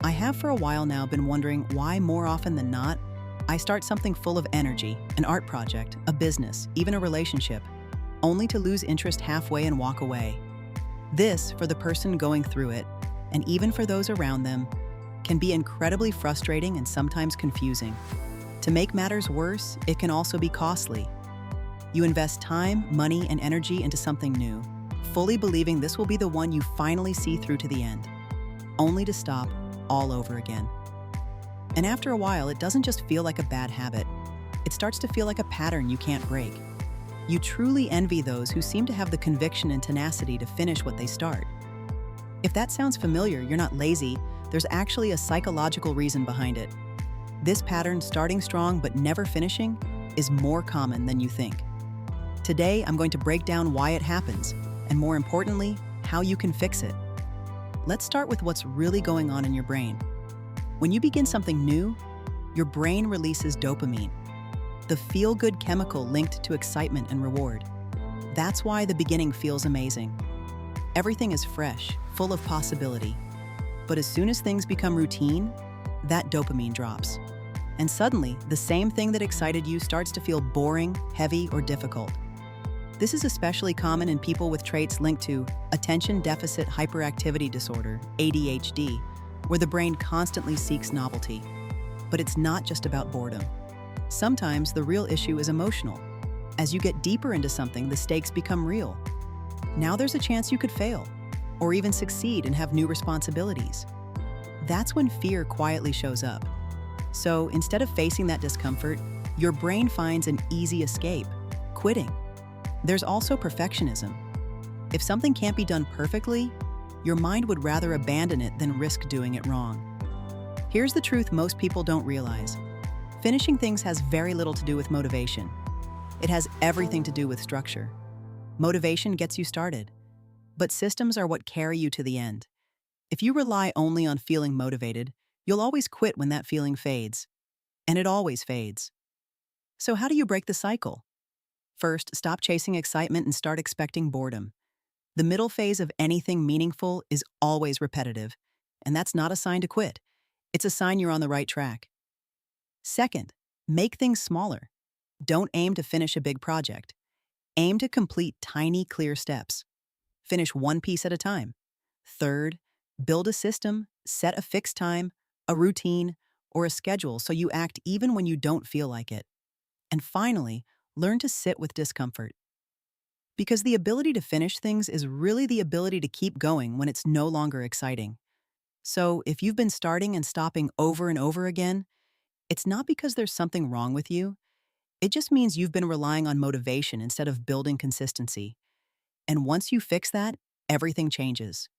I have for a while now been wondering why more often than not, I start something full of energy, an art project, a business, even a relationship, only to lose interest halfway and walk away. This, for the person going through it, and even for those around them, can be incredibly frustrating and sometimes confusing. To make matters worse, it can also be costly. You invest time, money, and energy into something new, fully believing this will be the one you finally see through to the end, only to stop all over again. And after a while, it doesn't just feel like a bad habit. It starts to feel like a pattern you can't break. You truly envy those who seem to have the conviction and tenacity to finish what they start. If that sounds familiar, you're not lazy. There's actually a psychological reason behind it. This pattern, starting strong but never finishing, is more common than you think. Today, I'm going to break down why it happens, and more importantly, how you can fix it. Let's start with what's really going on in your brain. When you begin something new, your brain releases dopamine, the feel-good chemical linked to excitement and reward. That's why the beginning feels amazing. Everything is fresh, full of possibility. But as soon as things become routine, that dopamine drops. And suddenly, the same thing that excited you starts to feel boring, heavy, or difficult. This is especially common in people with traits linked to attention deficit hyperactivity disorder, ADHD, where the brain constantly seeks novelty. But it's not just about boredom. Sometimes the real issue is emotional. As you get deeper into something, the stakes become real. Now there's a chance you could fail, or even succeed and have new responsibilities. That's when fear quietly shows up. So instead of facing that discomfort, your brain finds an easy escape: quitting. There's also perfectionism. If something can't be done perfectly, your mind would rather abandon it than risk doing it wrong. Here's the truth most people don't realize. Finishing things has very little to do with motivation. It has everything to do with structure. Motivation gets you started, but systems are what carry you to the end. If you rely only on feeling motivated, you'll always quit when that feeling fades. And it always fades. So how do you break the cycle? First, stop chasing excitement and start expecting boredom. The middle phase of anything meaningful is always repetitive, and that's not a sign to quit. It's a sign you're on the right track. Second, make things smaller. Don't aim to finish a big project. Aim to complete tiny, clear steps. Finish one piece at a time. Third, build a system, set a fixed time, a routine, or a schedule so you act even when you don't feel like it. And finally, learn to sit with discomfort. Because the ability to finish things is really the ability to keep going when it's no longer exciting. So if you've been starting and stopping over and over again, it's not because there's something wrong with you. It just means you've been relying on motivation instead of building consistency. And once you fix that, everything changes.